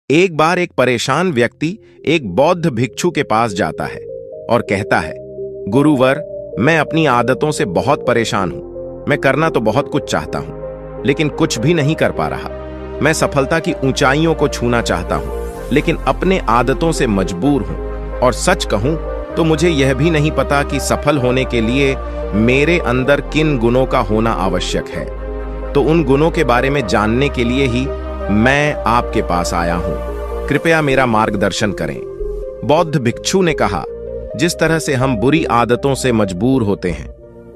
एक बार एक परेशान व्यक्ति एक बौद्ध भिक्षु के पास जाता है और कहता है, गुरुवर, मैं अपनी आदतों से बहुत परेशान हूं। मैं करना तो बहुत कुछ चाहता हूं, लेकिन कुछ भी नहीं कर पा रहा। मैं सफलता की ऊंचाइयों को छूना चाहता हूं, लेकिन अपने आदतों से मजबूर हूं। और सच कहूं तो मुझे यह भी नहीं पता कि सफल होने के लिए मेरे अंदर किन गुणों का होना आवश्यक है। तो उन गुणों के बारे में जानने के लिए ही मैं आपके पास आया हूं। कृपया मेरा मार्गदर्शन करें। बौद्ध भिक्षु ने कहा, जिस तरह से हम बुरी आदतों से मजबूर होते हैं,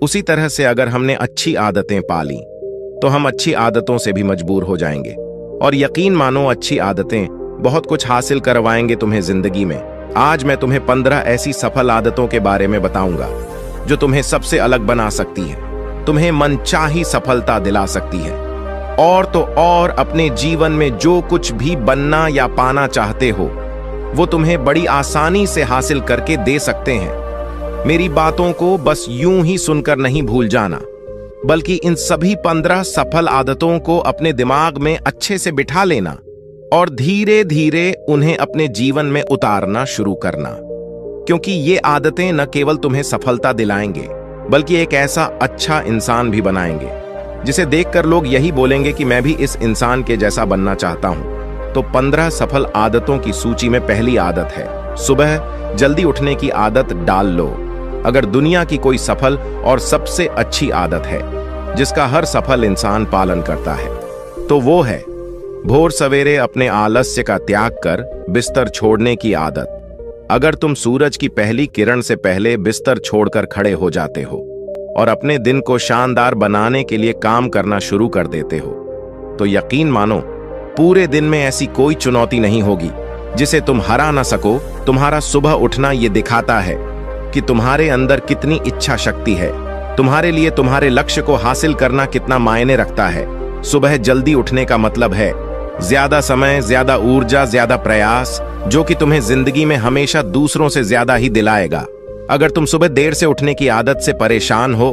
उसी तरह से अगर हमने अच्छी आदतें पाली तो हम अच्छी आदतों से भी मजबूर हो जाएंगे। और यकीन मानो, अच्छी आदतें बहुत कुछ हासिल करवाएंगे तुम्हें जिंदगी में। आज मैं तुम्हें 15 ऐसी सफल आदतों के बारे में बताऊंगा जो तुम्हें सबसे अलग बना सकती है, तुम्हें मनचाही सफलता दिला सकती है, और तो और अपने जीवन में जो कुछ भी बनना या पाना चाहते हो वो तुम्हें बड़ी आसानी से हासिल करके दे सकते हैं। मेरी बातों को बस यूं ही सुनकर नहीं भूल जाना, बल्कि इन सभी 15 सफल आदतों को अपने दिमाग में अच्छे से बिठा लेना और धीरे धीरे उन्हें अपने जीवन में उतारना शुरू करना। क्योंकि ये आदतें न केवल तुम्हें सफलता दिलाएंगे, बल्कि एक ऐसा अच्छा इंसान भी बनाएंगे जिसे देखकर लोग यही बोलेंगे कि मैं भी इस इंसान के जैसा बनना चाहता हूं। तो 15 सफल आदतों की सूची में पहली आदत है, सुबह जल्दी उठने की आदत डाल लो। अगर दुनिया की कोई सफल और सबसे अच्छी आदत है जिसका हर सफल इंसान पालन करता है, तो वो है भोर सवेरे अपने आलस्य का त्याग कर बिस्तर छोड़ने की आदत। अगर तुम सूरज की पहली किरण से पहले बिस्तर छोड़कर खड़े हो जाते हो और अपने दिन को शानदार बनाने के लिए काम करना शुरू कर देते हो, तो यकीन मानो, पूरे दिन में ऐसी कोई चुनौती नहीं होगी जिसे तुम हरा ना सको। तुम्हारा सुबह उठना ये दिखाता है कि तुम्हारे अंदर कितनी इच्छा शक्ति है, तुम्हारे लिए तुम्हारे लक्ष्य को हासिल करना कितना मायने रखता है। सुबह जल्दी उठने का मतलब है ज्यादा समय, ज्यादा ऊर्जा, ज्यादा प्रयास, जो कि तुम्हें जिंदगी में हमेशा दूसरों से ज्यादा ही दिलाएगा। अगर तुम सुबह देर से उठने की आदत से परेशान हो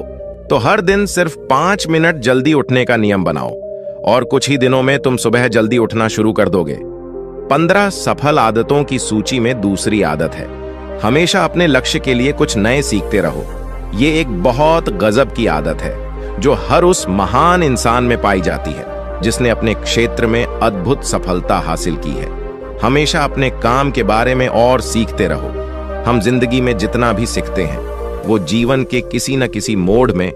तो हर दिन सिर्फ 5 मिनट जल्दी उठने का नियम बनाओ और कुछ ही दिनों में तुम सुबह जल्दी उठना शुरू कर दोगे। 15 सफल आदतों की सूची में दूसरी आदत है, हमेशा अपने लक्ष्य के लिए कुछ नए सीखते रहो। ये एक बहुत गजब की आदत है जो हर उस महान इंसान में पाई जाती है जिसने अपने क्षेत्र में अद्भुत सफलता हासिल की है। हमेशा अपने काम के बारे में और सीखते रहो। हम जिंदगी में जितना भी सीखते हैं वो जीवन के किसी न किसी मोड़ में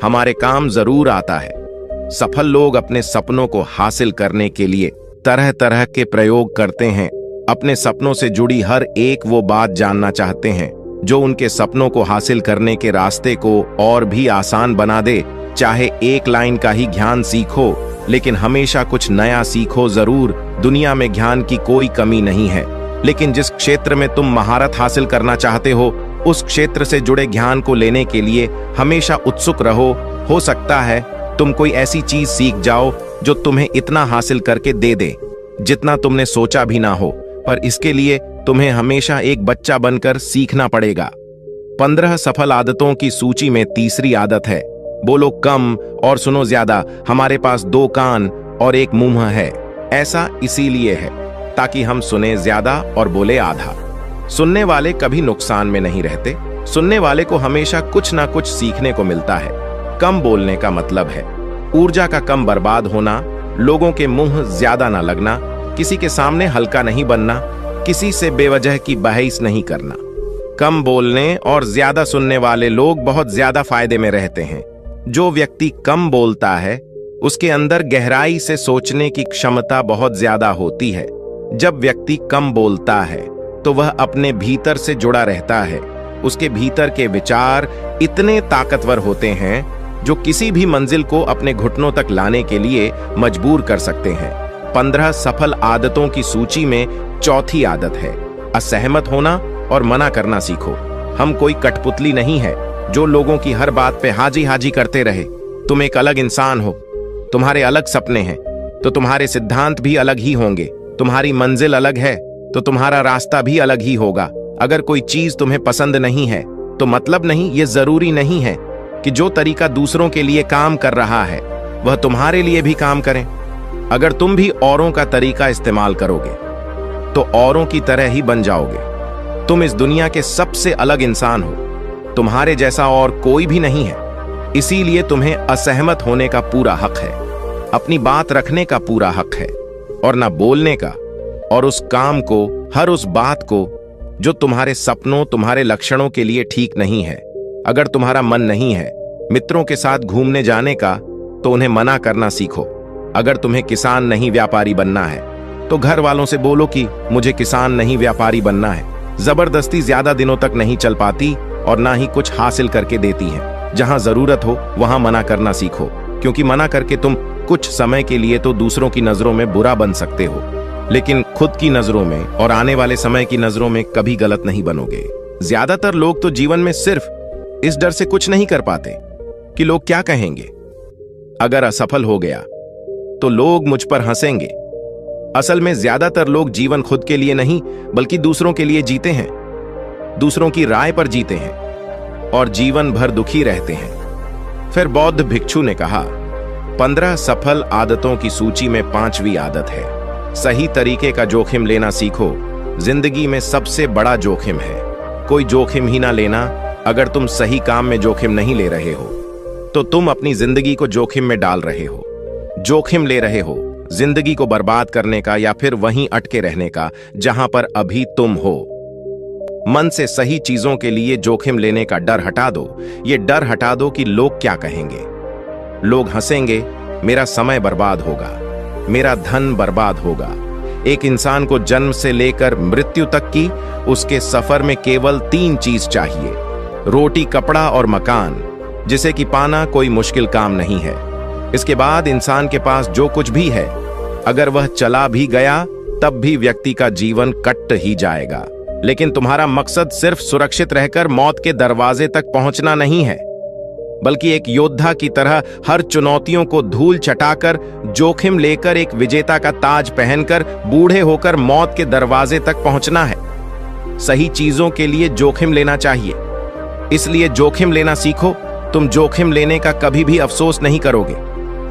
हमारे काम जरूर आता है। सफल लोग अपने सपनों को हासिल करने के लिए तरह तरह के प्रयोग करते हैं। अपने सपनों से जुड़ी हर एक वो बात जानना चाहते हैं जो उनके सपनों को हासिल करने के रास्ते को और भी आसान बना दे। चाहे एक लाइन का ही ज्ञान सीखो, लेकिन हमेशा कुछ नया सीखो जरूर। दुनिया में ज्ञान की कोई कमी नहीं है, लेकिन जिस क्षेत्र में तुम महारत हासिल करना चाहते हो उस क्षेत्र से जुड़े ज्ञान को लेने के लिए हमेशा उत्सुक रहो। हो सकता है तुम कोई ऐसी चीज सीख जाओ जो तुम्हें इतना हासिल करके दे दे जितना तुमने सोचा भी ना हो, पर इसके लिए तुम्हें हमेशा एक बच्चा बनकर सीखना पड़ेगा। 15 सफल आदतों की सूची में तीसरी आदत है, बोलो कम और सुनो ज्यादा। हमारे पास 2 कान और 1 मुंह है। ऐसा इसीलिए है ताकि हम सुने ज्यादा और बोले आधा। सुनने वाले कभी नुकसान में नहीं रहते। सुनने वाले को हमेशा कुछ ना कुछ सीखने को मिलता है। कम बोलने का मतलब है ऊर्जा का कम बर्बाद होना, लोगों के मुंह ज्यादा ना लगना, किसी के सामने हल्का नहीं बनना, किसी से बेवजह की बहस नहीं करना। कम बोलने और ज्यादा सुनने वाले लोग बहुत ज्यादा फायदे में रहते हैं। जो व्यक्ति कम बोलता है उसके अंदर गहराई से सोचने की क्षमता बहुत ज्यादा होती है। जब व्यक्ति कम बोलता है तो वह अपने भीतर से जुड़ा रहता है। उसके भीतर के विचार इतने ताकतवर होते हैं जो किसी भी मंजिल को अपने घुटनों तक लाने के लिए मजबूर कर सकते हैं। 15 सफल आदतों की सूची में चौथी आदत है, असहमत होना और मना करना सीखो। हम कोई कठपुतली नहीं है जो लोगों की हर बात पे हाजी हाजी करते रहे। तुम एक अलग इंसान हो, तुम्हारे अलग सपने हैं, तो तुम्हारे सिद्धांत भी अलग ही होंगे। तुम्हारी मंजिल अलग है तो तुम्हारा रास्ता भी अलग ही होगा। अगर कोई चीज तुम्हें पसंद नहीं है तो मतलब नहीं, ये जरूरी नहीं है कि जो तरीका दूसरों के लिए काम कर रहा है वह तुम्हारे लिए भी काम करें। अगर तुम भी औरों का तरीका इस्तेमाल करोगे तो औरों की तरह ही बन जाओगे। तुम इस दुनिया के सबसे अलग इंसान हो, तुम्हारे जैसा और कोई भी नहीं है। इसीलिए तुम्हें असहमत होने का पूरा हक है, अपनी बात रखने का पूरा हक है, और ना बोलने का, और उस काम को, हर उस बात को जो तुम्हारे सपनों, तुम्हारे लक्षणों के लिए ठीक नहीं है। अगर तुम्हारा मन नहीं है मित्रों के साथ घूमने जाने का, तो उन्हें मना करना सीखो। अगर तुम्हें किसान नहीं व्यापारी बनना है, तो घर वालों से बोलो कि मुझे किसान नहीं व्यापारी बनना है। जबरदस्ती ज्यादा दिनों तक नहीं चल पाती और ना ही कुछ हासिल करके देती है। जहां जरूरत हो वहां मना करना सीखो, क्योंकि मना करके तुम कुछ समय के लिए तो दूसरों की नजरों में बुरा बन सकते हो, लेकिन खुद की नजरों में और आने वाले समय की नजरों में कभी गलत नहीं बनोगे। ज्यादातर लोग तो जीवन में सिर्फ इस डर से कुछ नहीं कर पाते कि लोग क्या कहेंगे। अगर असफल हो गया तो लोग मुझ पर हंसेंगे। असल में ज्यादातर लोग जीवन खुद के लिए नहीं बल्कि दूसरों के लिए जीते हैं, दूसरों की राय पर जीते हैं और जीवन भर दुखी रहते हैं। फिर बौद्ध भिक्षु ने कहा, 15 सफल आदतों की सूची में 5वीं आदत है, सही तरीके का जोखिम लेना सीखो। जिंदगी में सबसे बड़ा जोखिम है कोई जोखिम ही ना लेना। अगर तुम सही काम में जोखिम नहीं ले रहे हो तो तुम अपनी जिंदगी को जोखिम में डाल रहे हो। जोखिम ले रहे हो जिंदगी को बर्बाद करने का या फिर वहीं अटके रहने का जहां पर अभी तुम हो। मन से सही चीजों के लिए जोखिम लेने का डर हटा दो। ये डर हटा दो कि लोग क्या कहेंगे। लोग हंसेंगे, मेरा समय बर्बाद होगा, मेरा धन बर्बाद होगा। एक इंसान को जन्म से लेकर मृत्यु तक की उसके सफर में केवल 3 चीज चाहिए, रोटी, कपड़ा और मकान, जिसे कि पाना कोई मुश्किल काम नहीं है। इसके बाद इंसान के पास जो कुछ भी है, अगर वह चला भी गया तब भी व्यक्ति का जीवन कट ही जाएगा। लेकिन तुम्हारा मकसद सिर्फ सुरक्षित रहकर मौत के दरवाजे तक पहुंचना नहीं है, बल्कि एक योद्धा की तरह हर चुनौतियों को धूल चटाकर, जोखिम लेकर, एक विजेता का ताज पहनकर बूढ़े होकर मौत के दरवाजे तक पहुंचना है। सही चीजों के लिए जोखिम लेना चाहिए, इसलिए जोखिम लेना सीखो। तुम जोखिम लेने का कभी भी अफसोस नहीं करोगे,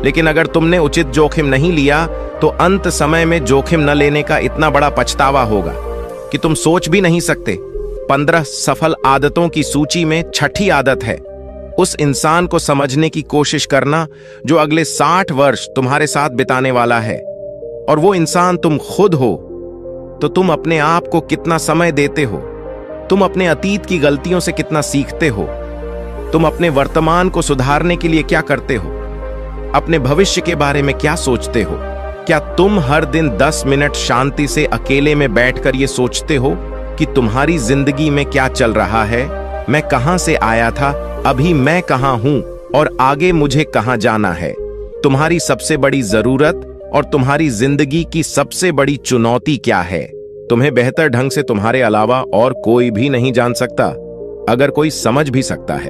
लेकिन अगर तुमने उचित जोखिम नहीं लिया तो अंत समय में जोखिम न लेने का इतना बड़ा पछतावा होगा कि तुम सोच भी नहीं सकते। 15 सफल आदतों की सूची में 6ठी आदत है उस इंसान को समझने की कोशिश करना जो अगले 60 वर्ष तुम्हारे साथ बिताने वाला है, और वो इंसान तुम खुद हो। तो तुम अपने आप को कितना समय देते हो, तुम अपने अतीत की गलतियों से कितना सीखते हो, तुम अपने वर्तमान को सुधारने के लिए क्या करते हो, अपने भविष्य के बारे में क्या सोचते हो। क्या तुम हर दिन 10 मिनट शांति से अकेले में बैठकर ये सोचते हो कि तुम्हारी जिंदगी में क्या चल रहा है, मैं कहां से आया था, अभी मैं कहां हूं और आगे मुझे कहां जाना है। तुम्हारी सबसे बड़ी जरूरत और तुम्हारी जिंदगी की सबसे बड़ी चुनौती क्या है, तुम्हें बेहतर ढंग से तुम्हारे अलावा और कोई भी नहीं जान सकता। अगर कोई समझ भी सकता है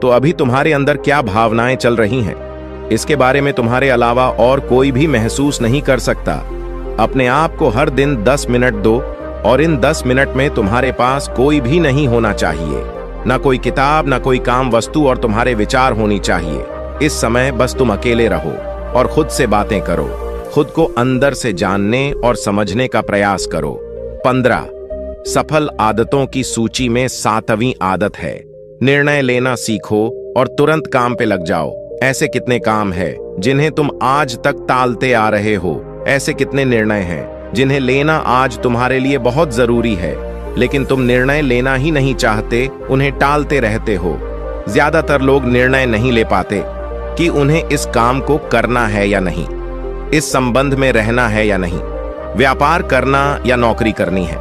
तो अभी तुम्हारे अंदर क्या भावनाएं चल रही हैं, इसके बारे में तुम्हारे अलावा और कोई भी महसूस नहीं कर सकता। अपने आप को हर दिन 10 मिनट दो, और इन 10 मिनट में तुम्हारे पास कोई भी नहीं होना चाहिए, ना कोई किताब, ना कोई काम वस्तु, और तुम्हारे विचार होनी चाहिए। इस समय बस तुम अकेले रहो और खुद से बातें करो, खुद को अंदर से जानने और समझने का प्रयास करो। 15 सफल आदतों की सूची में 7वीं आदत है, निर्णय लेना सीखो और तुरंत काम पे लग जाओ। ऐसे कितने काम हैं जिन्हें तुम आज तक टालते आ रहे हो। ऐसे कितने निर्णय हैं जिन्हें लेना आज तुम्हारे लिए बहुत जरूरी है, लेकिन तुम निर्णय लेना ही नहीं चाहते, उन्हें टालते रहते हो। ज्यादातर लोग निर्णय नहीं ले पाते कि उन्हें इस काम को करना है या नहीं, इस संबंध में रहना है या नहीं, व्यापार करना या नौकरी करनी है।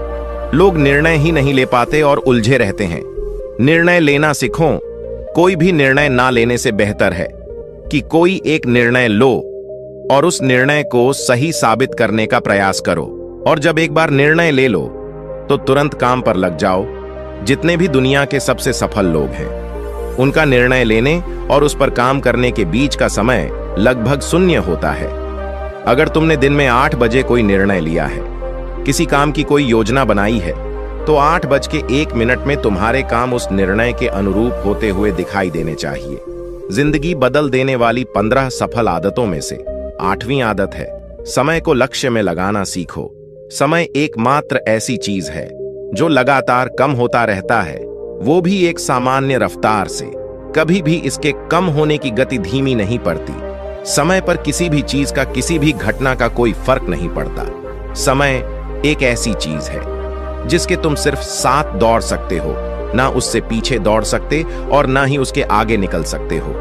लोग निर्णय ही नहीं ले पाते और उलझे रहते हैं। निर्णय लेना सीखो। कोई भी निर्णय ना लेने से बेहतर है कि कोई एक निर्णय लो और उस निर्णय को सही साबित करने का प्रयास करो। और जब एक बार निर्णय ले लो तो तुरंत काम पर लग जाओ। जितने भी दुनिया के सबसे सफल लोग हैं, उनका निर्णय लेने और उस पर काम करने के बीच का समय लगभग 0 होता है। अगर तुमने दिन में 8 बजे कोई निर्णय लिया है, किसी काम की कोई योजना बनाई है, तो 8:01 में तुम्हारे काम उस निर्णय के अनुरूप होते हुए दिखाई देने चाहिए। जिंदगी बदल देने वाली 15 सफल आदतों में से 8वीं आदत है, समय को लक्ष्य में लगाना सीखो। समय एकमात्र ऐसी चीज है जो लगातार कम होता रहता है, वो भी एक सामान्य रफ्तार से। कभी भी इसके कम होने की गति धीमी नहीं पड़ती। समय पर किसी भी चीज का, किसी भी घटना का कोई फर्क नहीं पड़ता। समय एक ऐसी चीज है जिसके तुम सिर्फ साथ दौड़ सकते हो, ना उससे पीछे दौड़ सकते और ना ही उसके आगे निकल सकते हो।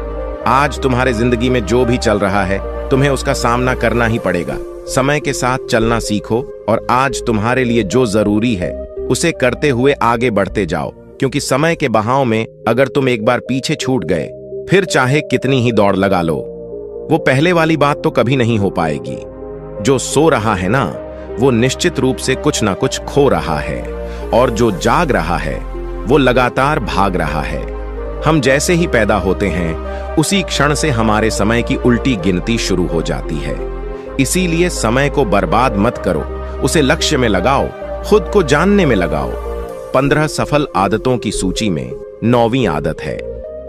आज तुम्हारे जिंदगी में जो भी चल रहा है, तुम्हें उसका सामना करना ही पड़ेगा। समय के साथ चलना सीखो और आज तुम्हारे लिए जो जरूरी है उसे करते हुए आगे बढ़ते जाओ, क्योंकि समय के बहाव में अगर तुम एक बार पीछे छूट गए, फिर चाहे कितनी ही दौड़ लगा लो, वो पहले वाली बात तो कभी नहीं हो पाएगी। जो सो रहा है ना, वो निश्चित रूप से कुछ ना कुछ खो रहा है, और जो जाग रहा है वो लगातार भाग रहा है। हम जैसे ही पैदा होते हैं, उसी क्षण से हमारे समय की उल्टी गिनती शुरू हो जाती है। इसीलिए समय को बर्बाद मत करो, उसे लक्ष्य में लगाओ, खुद को जानने में लगाओ। 15 सफल आदतों की सूची में 9वीं आदत है,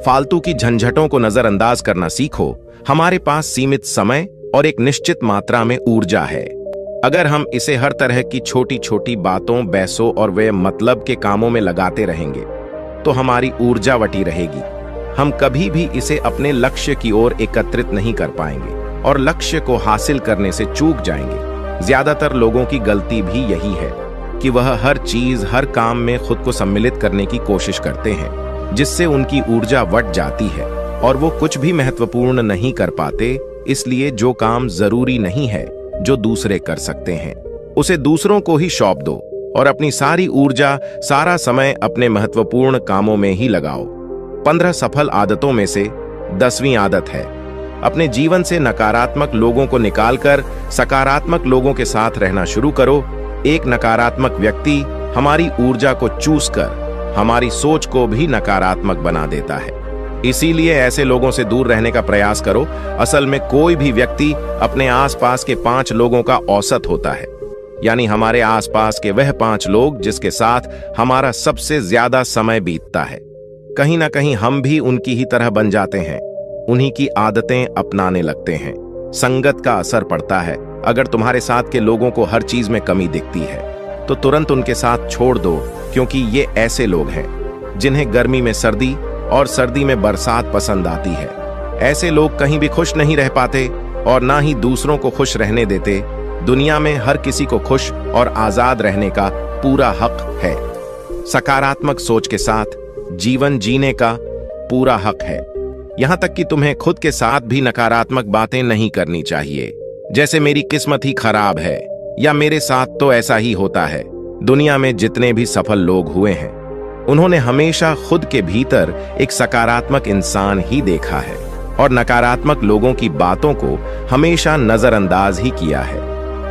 फालतू की झंझटों को नजरअंदाज करना सीखो। हमारे पास सीमित समय और एक निश्चित मात्रा में ऊर्जा है। अगर हम इसे हर तरह की छोटी छोटी बातों, बहसों और वे मतलब के कामों में लगाते रहेंगे, तो हमारी ऊर्जा वटी रहेगी। हम कभी भी इसे अपने लक्ष्य की ओर एकत्रित नहीं कर पाएंगे और लक्ष्य को हासिल करने से चूक जाएंगे। ज्यादातर लोगों की गलती भी यही है कि वह हर चीज, हर काम में खुद को सम्मिलित करने की कोशिश करते हैं, जिससे उनकी ऊर्जा वट जाती है और वो कुछ भी महत्वपूर्ण नहीं कर पाते। इसलिए जो काम जरूरी नहीं है, जो दूसरे कर सकते हैं, उसे दूसरों को ही सौंप दो और अपनी सारी ऊर्जा, सारा समय अपने महत्वपूर्ण कामों में ही लगाओ। 15 सफल आदतों में से 10वीं आदत है, अपने जीवन से नकारात्मक लोगों को निकालकर सकारात्मक लोगों के साथ रहना शुरू करो। एक नकारात्मक व्यक्ति हमारी ऊर्जा को चूस कर हमारी सोच को भी नकारात्मक बना देता है। इसीलिए ऐसे लोगों से दूर रहने का प्रयास करो। असल में कोई भी व्यक्ति अपने आसपास के 5 लोगों का औसत होता है, यानी हमारे आसपास के वह 5 लोग जिसके साथ हमारा सबसे ज्यादा समय बीतता है। कहीं ना कहीं हम भी उनकी ही तरह बन जाते हैं, उन्हीं की आदतें अपनाने लगते हैं। संगत का असर पड़ता है। अगर तुम्हारे साथ के लोगों को हर चीज में कमी दिखती है, तो तुरंत उनके साथ छोड़ दो, क्योंकि ये ऐसे लोग हैं जिन्हें गर्मी में सर्दी और सर्दी में बरसात पसंद आती है। ऐसे लोग कहीं भी खुश नहीं रह पाते और ना ही दूसरों को खुश रहने देते। दुनिया में हर किसी को खुश और आजाद रहने का पूरा हक है। सकारात्मक सोच के साथ जीवन जीने का पूरा हक है। यहां तक कि तुम्हें खुद के साथ भी नकारात्मक बातें नहीं करनी चाहिए, जैसे मेरी किस्मत ही खराब है या मेरे साथ तो ऐसा ही होता है। दुनिया में जितने भी सफल लोग हुए हैं, उन्होंने हमेशा खुद के भीतर एक सकारात्मक इंसान ही देखा है और नकारात्मक लोगों की बातों को हमेशा नजरअंदाज ही किया है।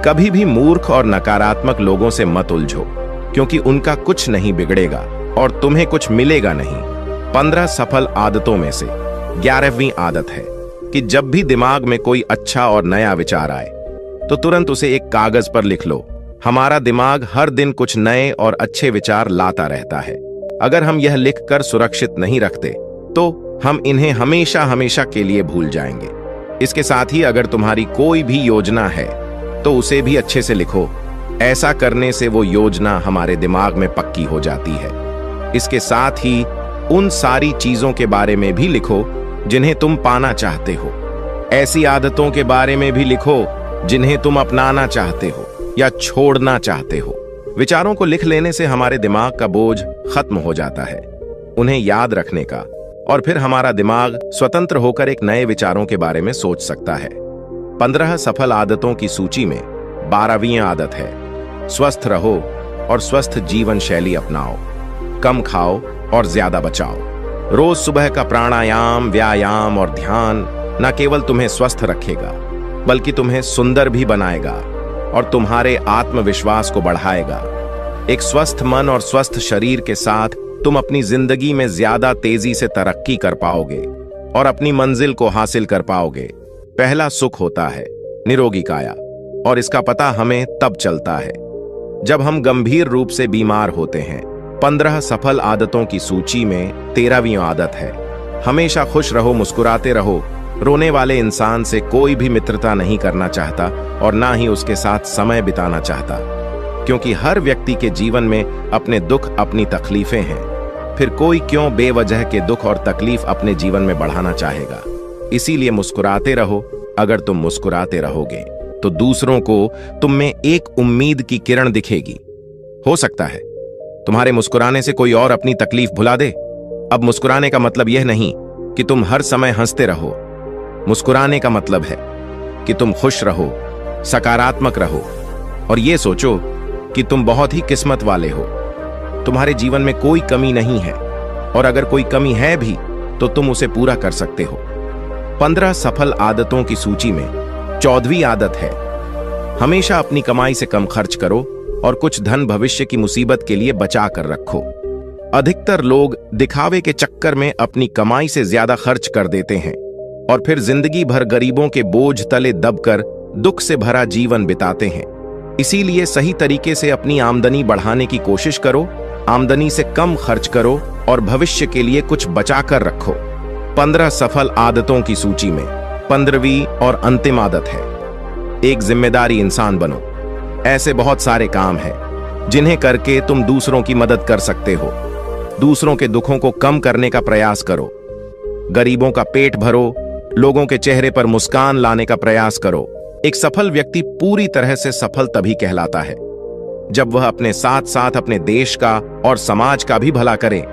कभी भी मूर्ख और नकारात्मक लोगों से मत उलझो, क्योंकि उनका कुछ नहीं बिगड़ेगा और तुम्हें कुछ मिलेगा नहीं। 15 सफल आदतों में से 11वीं आदत है कि जब भी दिमाग में कोई अच्छा और नया विचार आए, तो तुरंत उसे एक कागज पर लिख लो। हमारा दिमाग हर दिन कुछ नए और अच्छे विचार लाता रहता है। अगर हम यह लिखकर सुरक्षित नहीं रखते, तो हम इन्हें हमेशा हमेशा के लिए भूल जाएंगे। इसके साथ ही अगर तुम्हारी कोई भी योजना है, तो उसे भी अच्छे से लिखो। ऐसा करने से वो योजना हमारे दिमाग में पक्की हो जाती है। इसके साथ ही उन सारी चीजों के बारे में भी लिखो जिन्हें तुम पाना चाहते हो। ऐसी आदतों के बारे में भी लिखो जिन्हें तुम अपनाना चाहते हो या छोड़ना चाहते हो। विचारों को लिख लेने से हमारे दिमाग का बोझ खत्म हो जाता है, उन्हें याद रखने का, और फिर हमारा दिमाग स्वतंत्र होकर एक नए विचारों के बारे में सोच सकता है। 15 सफल आदतों की सूची में 12वीं आदत है, स्वस्थ रहो और स्वस्थ जीवन शैली अपनाओ। कम खाओ और ज्यादा बचाओ। रोज सुबह का प्राणायाम, व्यायाम और ध्यान न केवल तुम्हें स्वस्थ रखेगा, बल्कि तुम्हें सुंदर भी बनाएगा और तुम्हारे आत्मविश्वास को बढ़ाएगा। एक स्वस्थ मन और स्वस्थ शरीर के साथ तुम अपनी जिंदगी में ज्यादा तेजी से तरक्की कर पाओगे और अपनी मंजिल को हासिल कर पाओगे। पहला सुख होता है निरोगी काया, और इसका पता हमें तब चलता है जब हम गंभीर रूप से बीमार होते हैं। 15 सफल आदतों की सूची में 13वीं आदत है, हमेशा खुश रहो, मुस्कुराते रहो। रोने वाले इंसान से कोई भी मित्रता नहीं करना चाहता और ना ही उसके साथ समय बिताना चाहता। क्योंकि हर व्यक्ति के जीवन में अपने दुख, अपनी तकलीफें हैं। फिर कोई क्यों बेवजह के दुख और तकलीफ अपने जीवन में बढ़ाना चाहेगा। इसीलिए मुस्कुराते रहो। अगर तुम मुस्कुराते रहोगे तो दूसरों को तुम में एक उम्मीद की किरण दिखेगी। हो सकता है तुम्हारे मुस्कुराने से कोई और अपनी तकलीफ भुला दे। अब मुस्कुराने का मतलब यह नहीं कि तुम हर समय हंसते रहो। मुस्कुराने का मतलब है कि तुम खुश रहो, सकारात्मक रहो और यह सोचो कि तुम बहुत ही किस्मत वाले हो। तुम्हारे जीवन में कोई कमी नहीं है और अगर कोई कमी है भी तो तुम उसे पूरा कर सकते हो। 15 सफल आदतों की सूची में 14वीं आदत है, हमेशा अपनी कमाई से कम खर्च करो और कुछ धन भविष्य की मुसीबत के लिए बचा कर रखो। अधिकतर लोग दिखावे के चक्कर में अपनी कमाई से ज्यादा खर्च कर देते हैं और फिर जिंदगी भर गरीबों के बोझ तले दबकर दुख से भरा जीवन बिताते हैं। इसीलिए सही तरीके से अपनी आमदनी बढ़ाने की कोशिश करो, आमदनी से कम खर्च करो और भविष्य के लिए कुछ बचा कर रखो। 15 सफल आदतों की सूची में 15वीं और अंतिम आदत है, एक जिम्मेदारी इंसान बनो। ऐसे बहुत सारे काम हैं जिन्हें करके तुम दूसरों की मदद कर सकते हो। दूसरों के दुखों को कम करने का प्रयास करो, गरीबों का पेट भरो, लोगों के चेहरे पर मुस्कान लाने का प्रयास करो। एक सफल व्यक्ति पूरी तरह से सफल तभी कहलाता है जब वह अपने साथ साथ अपने देश का और समाज का भी भला करे।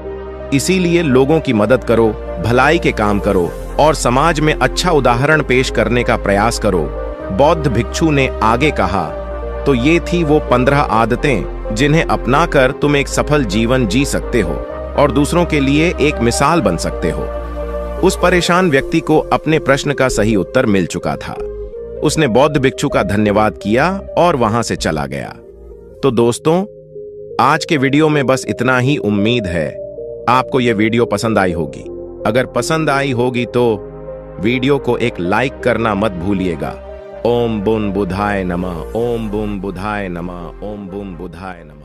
इसीलिए लोगों की मदद करो, भलाई के काम करो और समाज में अच्छा उदाहरण पेश करने का प्रयास करो। बौद्ध भिक्षु ने आगे कहा, तो ये थी वो 15 आदतें जिन्हें अपनाकर तुम एक सफल जीवन जी सकते हो और दूसरों के लिए एक मिसाल बन सकते हो। उस परेशान व्यक्ति को अपने प्रश्न का सही उत्तर मिल चुका था। उसने बौद्ध भिक्षु का धन्यवाद किया और वहां से चला गया। तो दोस्तों, आज के वीडियो में बस इतना ही। उम्मीद है आपको यह वीडियो पसंद आई होगी। अगर पसंद आई होगी तो वीडियो को एक लाइक करना मत भूलिएगा। ओम बुन बुधाय नमः, ओम बुन बुधाय नमः, ओम बुन बुधाय नमः।